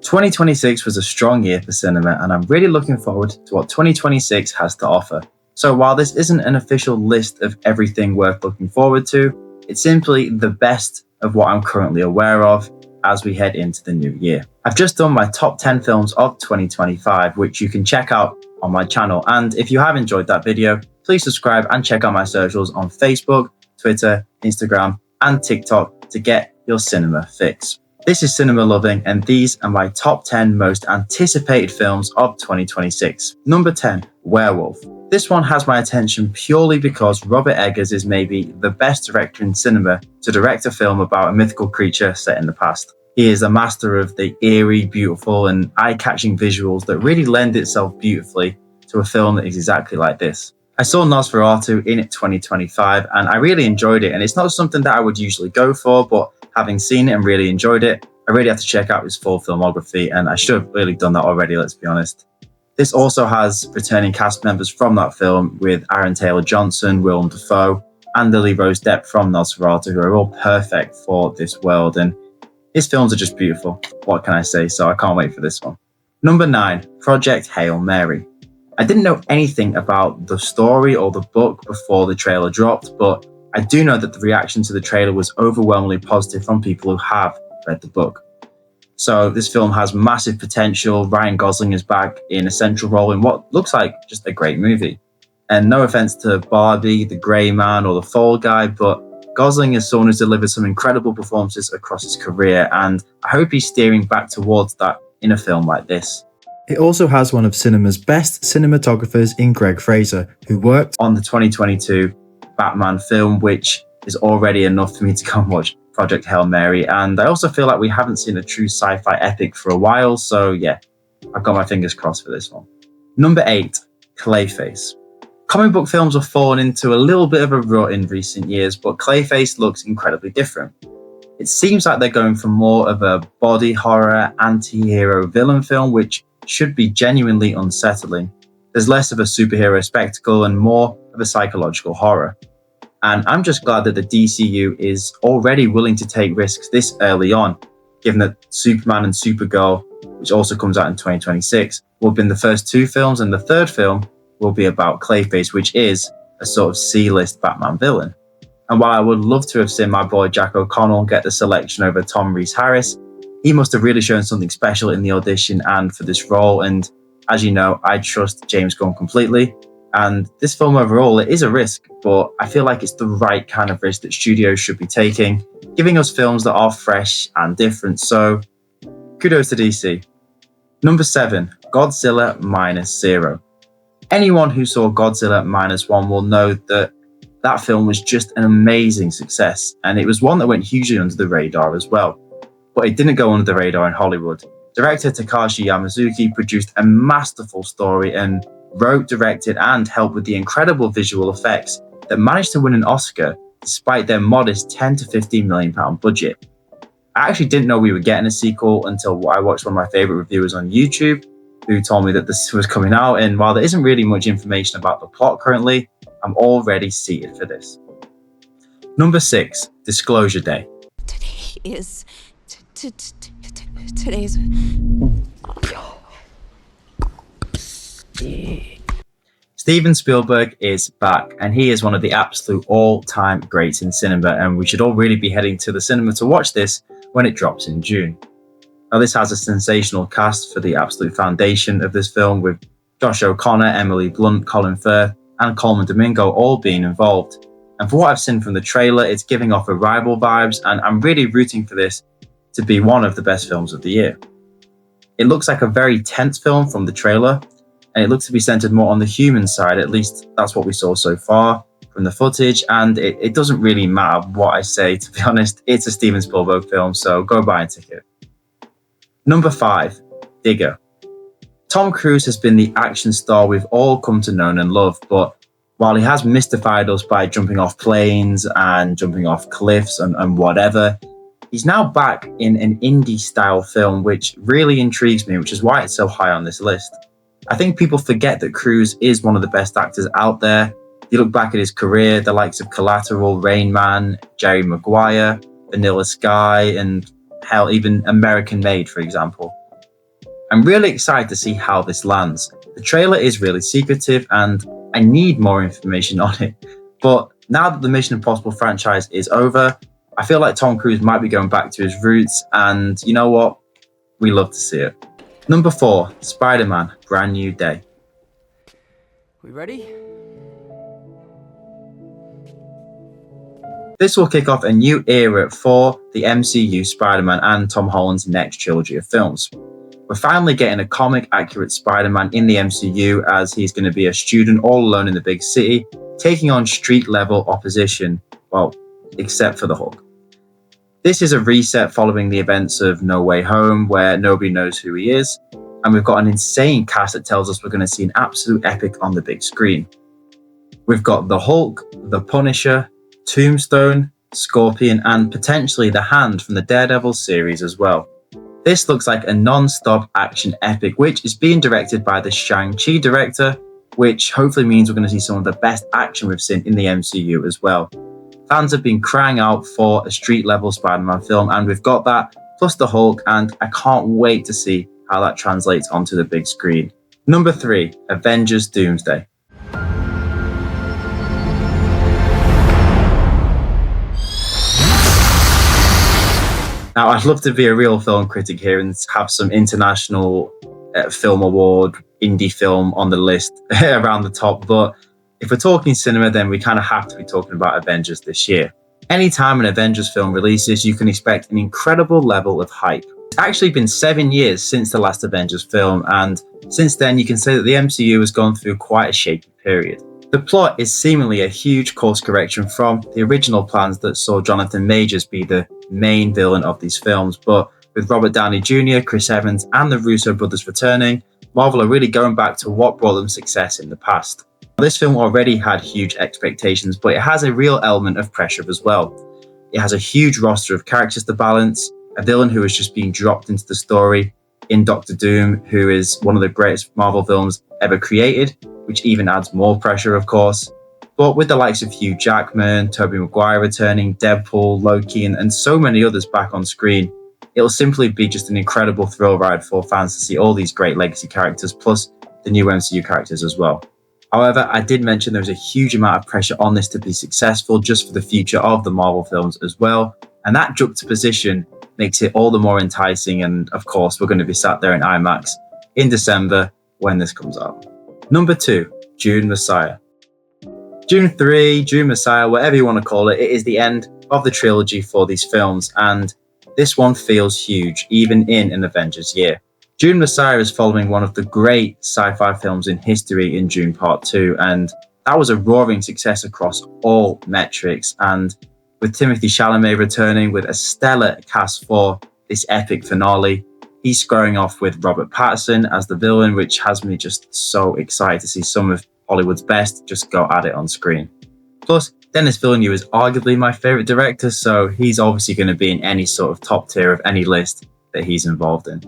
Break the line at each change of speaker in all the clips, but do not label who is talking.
2026 was a strong year for cinema, and I'm really looking forward to what 2026 has to offer. So while this isn't an official list of everything worth looking forward to, it's simply the best of what I'm currently aware of as we head into the new year. I've just done my top 10 films of 2025, which you can check out on my channel. And if you have enjoyed that video, please subscribe and check out my socials on Facebook, Twitter, Instagram, and TikTok to get your cinema fix. This is Cinema Loving, and these are my top 10 most anticipated films of 2026. Number 10, Werewolf. This one has my attention purely because Robert Eggers is maybe the best director in cinema to direct a film about a mythical creature set in the past. He is a master of the eerie, beautiful, and eye-catching visuals that really lend itself beautifully to a film that is exactly like this. I saw Nosferatu in 2025 and I really enjoyed it, and it's not something that I would usually go for, but having seen it and really enjoyed it, I really have to check out his full filmography, and I should have really done that already, let's be honest. This also has returning cast members from that film with Aaron Taylor-Johnson, Willem Dafoe, and Lily Rose Depp from Nosferatu, who are all perfect for this world, and his films are just beautiful. What can I say? So I can't wait for this one. Number 9, Project Hail Mary. I didn't know anything about the story or the book before the trailer dropped, but I do know that the reaction to the trailer was overwhelmingly positive from people who have read the book. So this film has massive potential. Ryan Gosling is back in a central role in what looks like just a great movie. And no offense to Barbie, The Grey Man, or The Fall Guy, but Gosling is someone who's delivered some incredible performances across his career, and I hope he's steering back towards that in a film like this. It also has one of cinema's best cinematographers in Greg Fraser, who worked on the 2022 Batman film, which is already enough for me to go and watch Project Hail Mary. And I also feel like we haven't seen a true sci-fi epic for a while, so yeah, I've got my fingers crossed for this one. Number 8, Clayface. Comic book films have fallen into a little bit of a rut in recent years, but Clayface looks incredibly different. It seems like they're going for more of a body horror, anti-hero villain film, which should be genuinely unsettling. There's less of a superhero spectacle and more of a psychological horror. And I'm just glad that the DCU is already willing to take risks this early on, given that Superman and Supergirl, which also comes out in 2026, will have been the first 2 films, and the third film will be about Clayface, which is a sort of C-list Batman villain. And while I would love to have seen my boy Jack O'Connell get the selection over Tom Rhys-Harris, he must have really shown something special in the audition and for this role. And as you know, I trust James Gunn completely. And this film overall, it is a risk, but I feel like it's the right kind of risk that studios should be taking, giving us films that are fresh and different. So kudos to DC. Number 7, Godzilla Minus Zero. Anyone who saw Godzilla Minus One will know that that film was just an amazing success. And it was one that went hugely under the radar as well. But it didn't go under the radar in Hollywood. Director Takashi Yamazuki produced a masterful story and wrote, directed, and helped with the incredible visual effects that managed to win an Oscar despite their modest £10 to £15 million budget. I actually didn't know we were getting a sequel until I watched one of my favorite reviewers on YouTube who told me that this was coming out, and while there isn't really much information about the plot currently, I'm already seated for this. Number 6, Disclosure Day.
Today's
Steven Spielberg is back, and he is one of the absolute all-time greats in cinema, and we should all really be heading to the cinema to watch this when it drops in June. Now, this has a sensational cast for the absolute foundation of this film, with Josh O'Connor, Emily Blunt, Colin Firth, and Coleman Domingo all being involved. And for what I've seen from the trailer, it's giving off Arrival vibes, and I'm really rooting for this to be one of the best films of the year. It looks like a very tense film from the trailer, and it looks to be centered more on the human side. At least that's what we saw so far from the footage, and it doesn't really matter what I say, to be honest. It's a Steven Spielberg film, so go buy a ticket. Number 5, Digger. Tom Cruise has been the action star we've all come to know and love, but while he has mystified us by jumping off planes and jumping off cliffs and whatever, he's now back in an indie-style film, which really intrigues me, which is why it's so high on this list. I think people forget that Cruise is one of the best actors out there. You look back at his career, the likes of Collateral, Rain Man, Jerry Maguire, Vanilla Sky, and hell, even American Made, for example. I'm really excited to see how this lands. The trailer is really secretive and I need more information on it. But now that the Mission Impossible franchise is over, I feel like Tom Cruise might be going back to his roots, and you know what? We love to see it. Number 4, Spider-Man, Brand New Day.
We ready?
This will kick off a new era for the MCU Spider-Man and Tom Holland's next trilogy of films. We're finally getting a comic-accurate Spider-Man in the MCU, as he's going to be a student all alone in the big city, taking on street-level opposition, well, except for the Hulk. This is a reset following the events of No Way Home, where nobody knows who he is, and we've got an insane cast that tells us we're going to see an absolute epic on the big screen. We've got the Hulk, the Punisher, Tombstone, Scorpion, and potentially the Hand from the Daredevil series as well. This looks like a non-stop action epic, which is being directed by the Shang-Chi director, which hopefully means we're going to see some of the best action we've seen in the MCU as well. Fans have been crying out for a street-level Spider-Man film, and we've got that, plus the Hulk, and I can't wait to see how that translates onto the big screen. Number 3, Avengers Doomsday. Now, I'd love to be a real film critic here and have some international film award, indie film on the list around the top, but if we're talking cinema, then we kind of have to be talking about Avengers this year. Anytime an Avengers film releases, you can expect an incredible level of hype. It's actually been 7 years since the last Avengers film, and since then you can say that the MCU has gone through quite a shaky period. The plot is seemingly a huge course correction from the original plans that saw Jonathan Majors be the main villain of these films, but with Robert Downey Jr., Chris Evans, and the Russo brothers returning, Marvel are really going back to what brought them success in the past. This film already had huge expectations, but it has a real element of pressure as well. It has a huge roster of characters to balance, a villain who is just being dropped into the story in Doctor Doom, who is one of the greatest Marvel films ever created, which even adds more pressure, of course. But with the likes of Hugh Jackman, Tobey Maguire returning, Deadpool, Loki, and so many others back on screen, it'll simply be just an incredible thrill ride for fans to see all these great legacy characters, plus the new MCU characters as well. However, I did mention there was a huge amount of pressure on this to be successful just for the future of the Marvel films as well, and that juxtaposition makes it all the more enticing, and of course we're going to be sat there in IMAX in December when this comes out. Number 2, Dune Messiah. Dune 3, Dune Messiah, whatever you want to call it, it is the end of the trilogy for these films, and this one feels huge, even in an Avengers year. Dune Messiah is following one of the great sci-fi films in history in Dune Part 2, and that was a roaring success across all metrics, and with Timothée Chalamet returning with a stellar cast for this epic finale, he's squaring off with Robert Pattinson as the villain, which has me just so excited to see some of Hollywood's best just go at it on screen. Plus, Denis Villeneuve is arguably my favourite director, so he's obviously going to be in any sort of top tier of any list that he's involved in.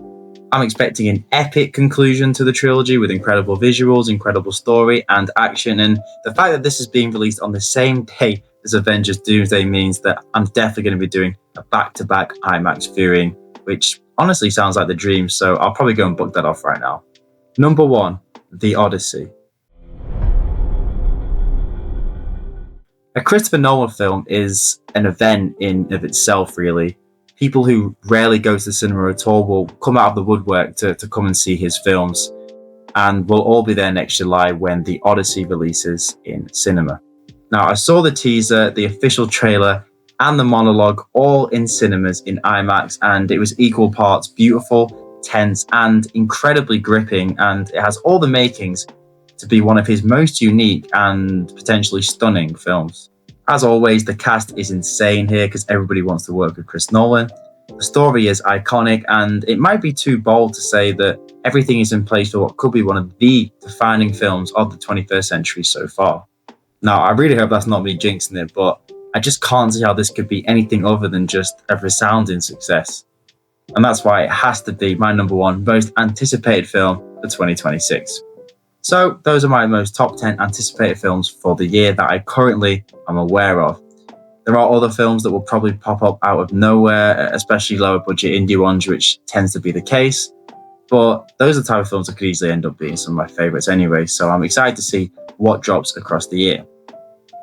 I'm expecting an epic conclusion to the trilogy with incredible visuals, incredible story and action, and the fact that this is being released on the same day as Avengers Doomsday means that I'm definitely going to be doing a back-to-back IMAX viewing, which honestly sounds like the dream, so I'll probably go and book that off right now. Number 1, The Odyssey. A Christopher Nolan film is an event in of itself, really. People who rarely go to the cinema at all will come out of the woodwork to come and see his films, and we'll all be there next July when The Odyssey releases in cinema. Now, I saw the teaser, the official trailer, and the monologue all in cinemas in IMAX, and it was equal parts beautiful, tense, and incredibly gripping, and it has all the makings to be one of his most unique and potentially stunning films. As always, the cast is insane here because everybody wants to work with Chris Nolan. The story is iconic, and it might be too bold to say that everything is in place for what could be one of the defining films of the 21st century so far. Now, I really hope that's not me jinxing it, but I just can't see how this could be anything other than just a resounding success. And that's why it has to be my number 1 most anticipated film for 2026. So those are my most top 10 anticipated films for the year that I currently am aware of. There are other films that will probably pop up out of nowhere, especially lower budget indie ones, which tends to be the case. But those are the type of films that could easily end up being some of my favorites anyway. So I'm excited to see what drops across the year.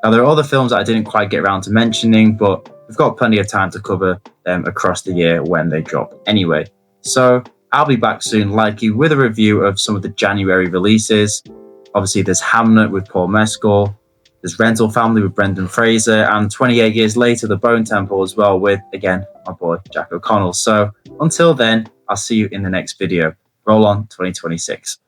Now, there are other films that I didn't quite get around to mentioning, but we've got plenty of time to cover them across the year when they drop anyway. So I'll be back soon, likely with a review of some of the January releases. Obviously, there's Hamnet with Paul Mescal, there's Rental Family with Brendan Fraser, and 28 Years Later, The Bone Temple as well with, again, my boy Jack O'Connell. So until then, I'll see you in the next video. Roll on 2026.